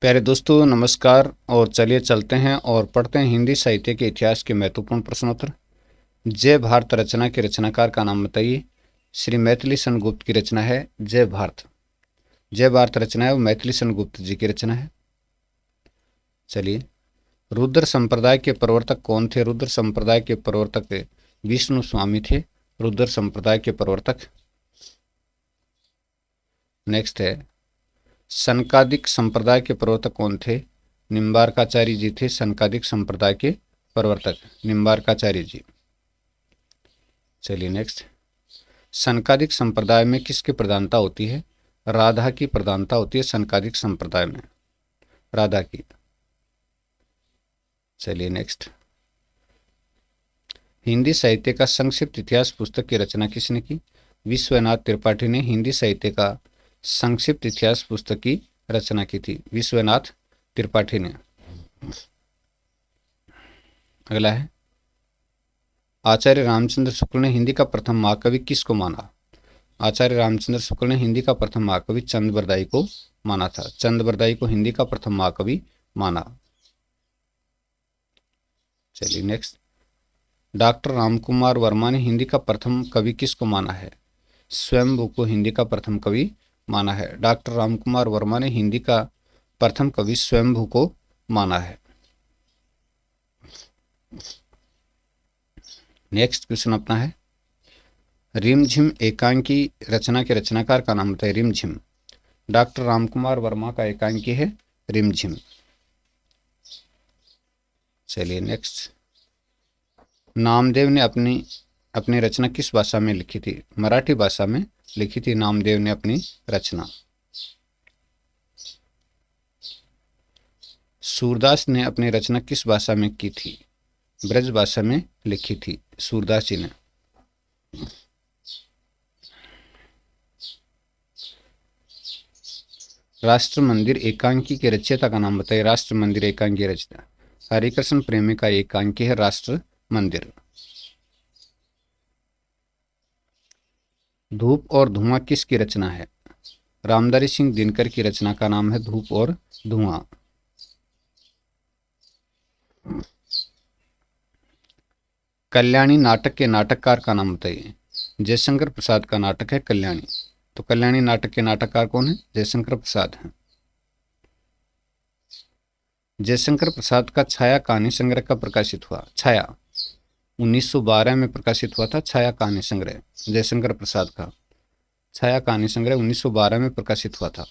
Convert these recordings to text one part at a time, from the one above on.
प्यारे दोस्तों नमस्कार। और चलिए चलते हैं और पढ़ते हैं हिंदी साहित्य के इतिहास के महत्वपूर्ण प्रश्नोत्तर। जय भारत रचना के रचनाकार का नाम बताइए। श्री मैथिली सन गुप्त की रचना है जय भारत। जय भारत रचना है वो मैथिली सन गुप्त जी की रचना है। चलिए, रुद्र संप्रदाय के प्रवर्तक कौन थे? रुद्र संप्रदाय के प्रवर्तक विष्णु स्वामी थे। रुद्र संप्रदाय के प्रवर्तक। नेक्स्ट है, सनकादिक संप्रदाय के प्रवर्तक कौन थे? निम्बार्काचार्य जी थे सनकादिक संप्रदाय के प्रवर्तक, निम्बार्काचार्य जी। चलिए नेक्स्ट, सनकादिक संप्रदाय में किसकी प्रधानता होती है? राधा की प्रधानता होती है सनकादिक संप्रदाय में, राधा की। चलिए नेक्स्ट, हिंदी साहित्य का संक्षिप्त इतिहास पुस्तक की रचना किसने की? विश्वनाथ त्रिपाठी ने हिंदी साहित्य का संक्षिप्त इतिहास पुस्तक की रचना की थी, विश्वनाथ त्रिपाठी ने। अगला है, आचार्य रामचंद्र शुक्ल ने हिंदी का प्रथम महाकवि किसको माना? आचार्य रामचंद्र शुक्ल ने हिंदी का प्रथम महाकवि चंद्रबरदाई को माना था। चंद्रबरदाई को हिंदी का प्रथम महाकवि माना। चलिए नेक्स्ट, डॉक्टर रामकुमार वर्मा ने हिंदी का प्रथम कवि किसको माना है? स्वयंभू को हिंदी का प्रथम कवि माना है। डॉक्टर रामकुमार वर्मा ने हिंदी का प्रथम कवि स्वयंभू को माना है। नेक्स्ट क्वेश्चन अपना है, रिमझिम एकांकी रचना के रचनाकार का नाम बताइए। रिमझिम, डॉक्टर रामकुमार वर्मा का एकांकी है रिमझिम। चलिए नेक्स्ट, नामदेव ने अपनी रचना किस भाषा में लिखी थी? मराठी भाषा में लिखी थी नामदेव ने अपनी रचना। सूरदास ने अपनी रचना किस भाषा में की थी? ब्रज भाषा में लिखी थी सूरदास जी ने। राष्ट्र मंदिर एकांकी के रचयिता का नाम बताइए। राष्ट्र मंदिर एकांकी रचयिता हरिकृष्ण प्रेमी का एकांकी है राष्ट्र मंदिर। धूप और धुआं किसकी रचना है? रामधारी सिंह दिनकर की रचना का नाम है धूप और धुआं। कल्याणी नाटक के नाटककार का नाम बताइए। जयशंकर प्रसाद का नाटक है कल्याणी। तो कल्याणी नाटक के नाटककार कौन है? जयशंकर प्रसाद हैं। जयशंकर प्रसाद का छाया कहानी संग्रह कब प्रकाशित हुआ? छाया 1912 में प्रकाशित हुआ था। छाया कहानी संग्रह जयशंकर प्रसाद का छाया कहानी संग्रह 1912 में प्रकाशित हुआ था।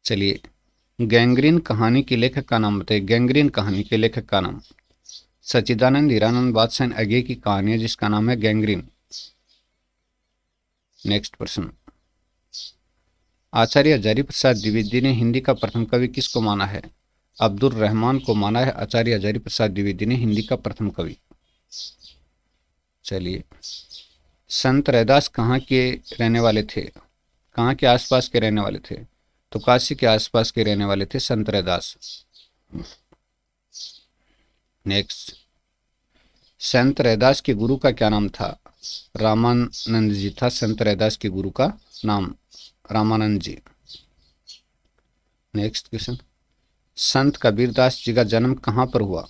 चलिए, गैंग्रीन कहानी के लेखक का नाम बताइए। गैंग्रीन कहानी के लेखक का नाम सच्चिदानंद हीरानंद बादशाह आगे की कहानी है जिसका नाम है गैंग्रीन। नेक्स्ट प्रश्न, आचार्य हजारी प्रसाद द्विवेदी ने हिंदी का प्रथम कवि किसको माना है? अब्दुल रहमान को माना है आचार्य हजारी प्रसाद द्विवेदी ने हिंदी का प्रथम कवि। चलिए, संत रैदास कहाँ के रहने वाले थे? कहाँ के आसपास के रहने वाले थे? तो काशी के आसपास के रहने वाले थे संत रैदास। नेक्स्ट, संत रैदास के गुरु का क्या नाम था? रामानंद जी था संत रैदास के गुरु का नाम, रामानंद जी। नेक्स्ट क्वेश्चन, संत कबीरदास जी का जन्म कहाँ पर हुआ?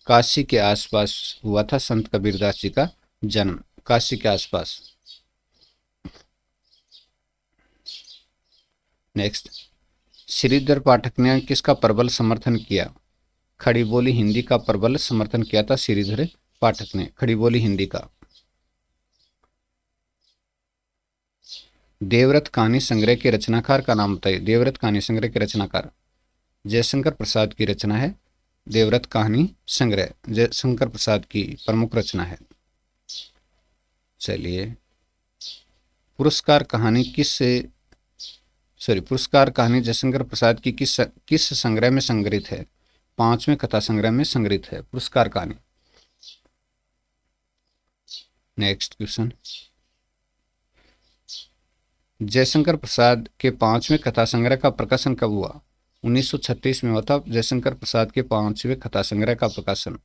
काशी के आसपास हुआ था संत कबीरदास जी का जन्म, काशी के आसपास। नेक्स्ट, श्रीधर पाठक ने किसका प्रबल समर्थन किया? खड़ी बोली हिंदी का प्रबल समर्थन किया था श्रीधर पाठक ने, खड़ी बोली हिंदी का। देवव्रत कहानी संग्रह के रचनाकार का नाम बताइए। देवव्रत कहानी संग्रह के रचनाकार जयशंकर प्रसाद की रचना है देवव्रत कहानी संग्रह, जयशंकर प्रसाद की प्रमुख रचना है। चलिए, पुरस्कार कहानी पुरस्कार कहानी जयशंकर प्रसाद की किस संग्रह में संग्रहित है? 5वें कथा संग्रह में संग्रहित है पुरस्कार कहानी। नेक्स्ट क्वेश्चन, जयशंकर प्रसाद के 5वें कथा संग्रह का प्रकाशन कब हुआ? 1936 में हुआ था जयशंकर प्रसाद के 5वें कथा संग्रह का प्रकाशन।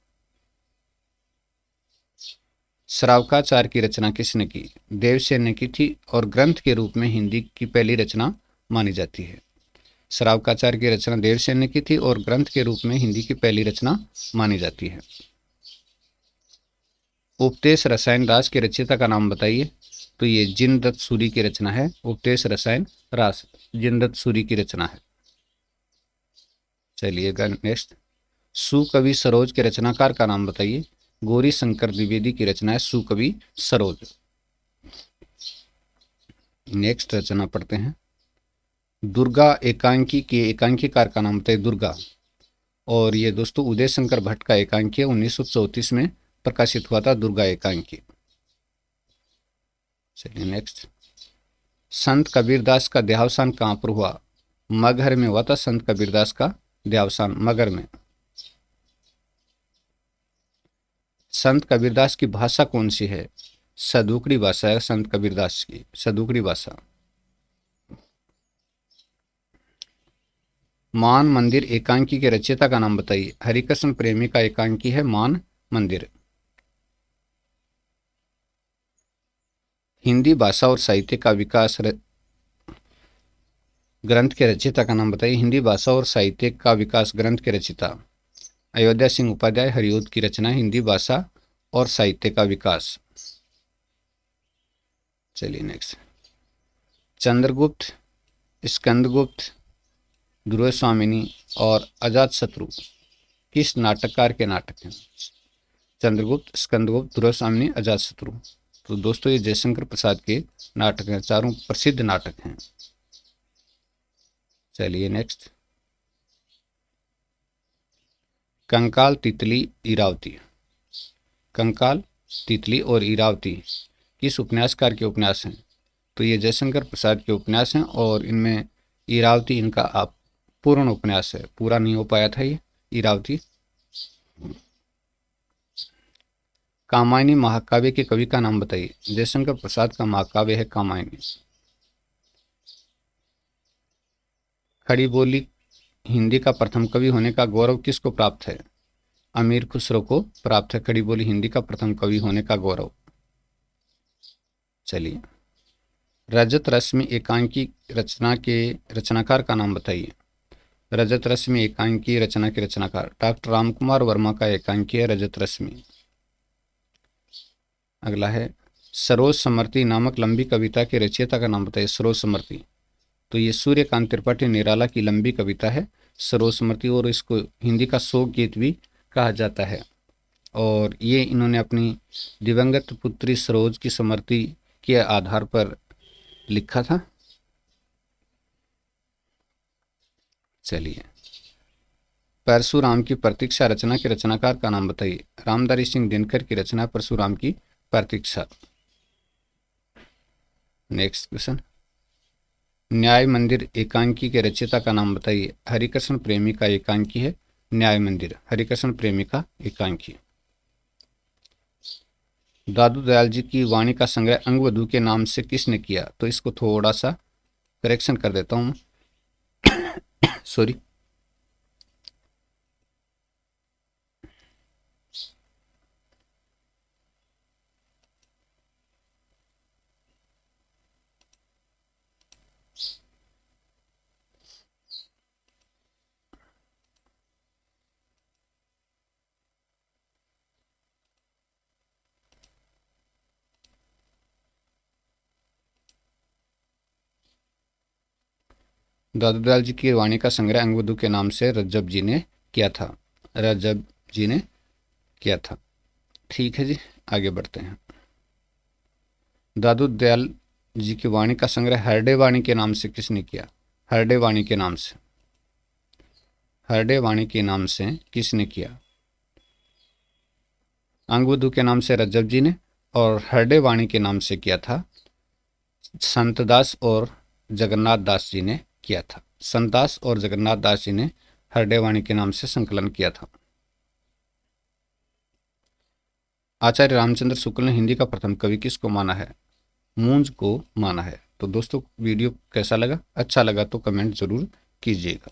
श्रावकाचार की रचना किसने की? देवसेन ने की थी और ग्रंथ के रूप में हिंदी की पहली रचना मानी जाती है। श्रावकाचार्य की रचना देवसेन की थी और ग्रंथ के रूप में हिंदी की पहली रचना मानी जाती है। उपदेश रसायन रास के रचयिता का नाम बताइए। तो ये जिनदत्त सूरी की रचना है। उपदेश रसायन रास जिनदत्त सूरी की रचना है। चलिएगा नेक्स्ट। सुकवि सरोज के रचनाकार का नाम बताइए। गौरी शंकर द्विवेदी की रचना है सुकवि सरोज। नेक्स्ट रचना पढ़ते हैं। दुर्गा एकांकी के एकांकीकार का नाम बताइए। दुर्गा, और ये दोस्तों उदय शंकर भट्ट का एकांकी है। 1934 में प्रकाशित हुआ था दुर्गा एकांकी। चलिए नेक्स्ट। संत कबीरदास का देहावसान कहाँ पर हुआ? मगहर में हुआ था संत कबीरदास का देहावसान, मगहर में। संत कबीरदास की भाषा कौन सी है? सदुकड़ी भाषा है संत कबीरदास की, सदुकड़ी भाषा। मान मंदिर एकांकी के रचयिता का नाम बताइए। हरिकृष्ण प्रेमी का एकांकी है मान मंदिर। हिंदी भाषा और साहित्य का विकास ग्रंथ के रचयिता का नाम बताइए। हिंदी भाषा और साहित्य का विकास ग्रंथ के रचयिता अयोध्या सिंह उपाध्याय। हरिओद की रचना हिंदी भाषा और साहित्य का विकास। चलिए नेक्स्ट। चंद्रगुप्त, स्कंदगुप्त, ध्रुव स्वामिनी और अजातशत्रु किस नाटककार के नाटक हैं? चंद्रगुप्त, स्कंदगुप्त, ध्रुव स्वामिनी, अजातशत्रु। तो दोस्तों ये जयशंकर प्रसाद के नाटक हैं, चारों प्रसिद्ध नाटक हैं। चलिए नेक्स्ट। कंकाल, तितली, इरावती। कंकाल, तितली और इरावती किस उपन्यासकार के उपन्यास हैं? तो ये जयशंकर प्रसाद के उपन्यास हैं और इनमें इरावती इनका आप पूर्ण उपन्यास है, पूरा नहीं हो पाया था ये इरावती। कामायनी महाकाव्य के कवि का नाम बताइए। जयशंकर प्रसाद का महाकाव्य है कामायनी। खड़ी बोली हिंदी का प्रथम कवि होने का गौरव किसको प्राप्त है? अमीर खुसरो को प्राप्त है खड़ी बोली हिंदी का प्रथम कवि होने का गौरव। चलिए। रजत रश्मि एकांकी रचना के रचनाकार का नाम बताइए। रजत रश्मि एकांकी रचना के रचनाकार डॉक्टर रामकुमार वर्मा का एकांकी है रजत रश्मि। अगला है सरोज समर्ति नामक लंबी कविता के रचयिता का नाम बताइए। सरोज समर्ति, तो ये सूर्यकांत त्रिपाठी निराला की लंबी कविता है सरोज समर्ति, और इसको हिंदी का शोक गीत भी कहा जाता है। और ये इन्होंने अपनी दिवंगत पुत्री सरोज की स्मृति के आधार पर लिखा था। चलिए। परशुराम की प्रतीक्षा रचना के रचनाकार का नाम बताइए। रामधारी सिंह दिनकर की रचना परशुराम की प्रतीक्षा। Next question. न्याय मंदिर एकांकी के रचयिता का नाम बताइए। हरिकृष्ण प्रेमी का एकांकी है न्याय मंदिर, हरिकृष्ण प्रेमी का एकांकी। दादू दयाल जी की वाणी का संग्रह अंगवधु के नाम से किसने किया? तो इसको थोड़ा सा करेक्शन कर देता हूं सॉरी। दादू दयाल जी की वाणी का संग्रह अंगवधु के नाम से रज्जब जी ने किया था। रज्जब जी ने किया था। ठीक है जी, आगे बढ़ते हैं। दादू दयाल जी की वाणी का संग्रह हरडे वाणी के नाम से किसने किया? हरडे वाणी के नाम से, हरडे वाणी के नाम से किसने किया? अंगवधु के नाम से रज्जब जी ने, और हरडे वाणी के नाम से किया था संतदास और जगन्नाथ दास जी ने किया था। संतदास और जगन्नाथ दास जी ने हरडे वाणी के नाम से संकलन किया था। आचार्य रामचंद्र शुक्ल ने हिंदी का प्रथम कवि किसको माना है? मूंज को माना है। तो दोस्तों वीडियो कैसा लगा? अच्छा लगा तो कमेंट जरूर कीजिएगा।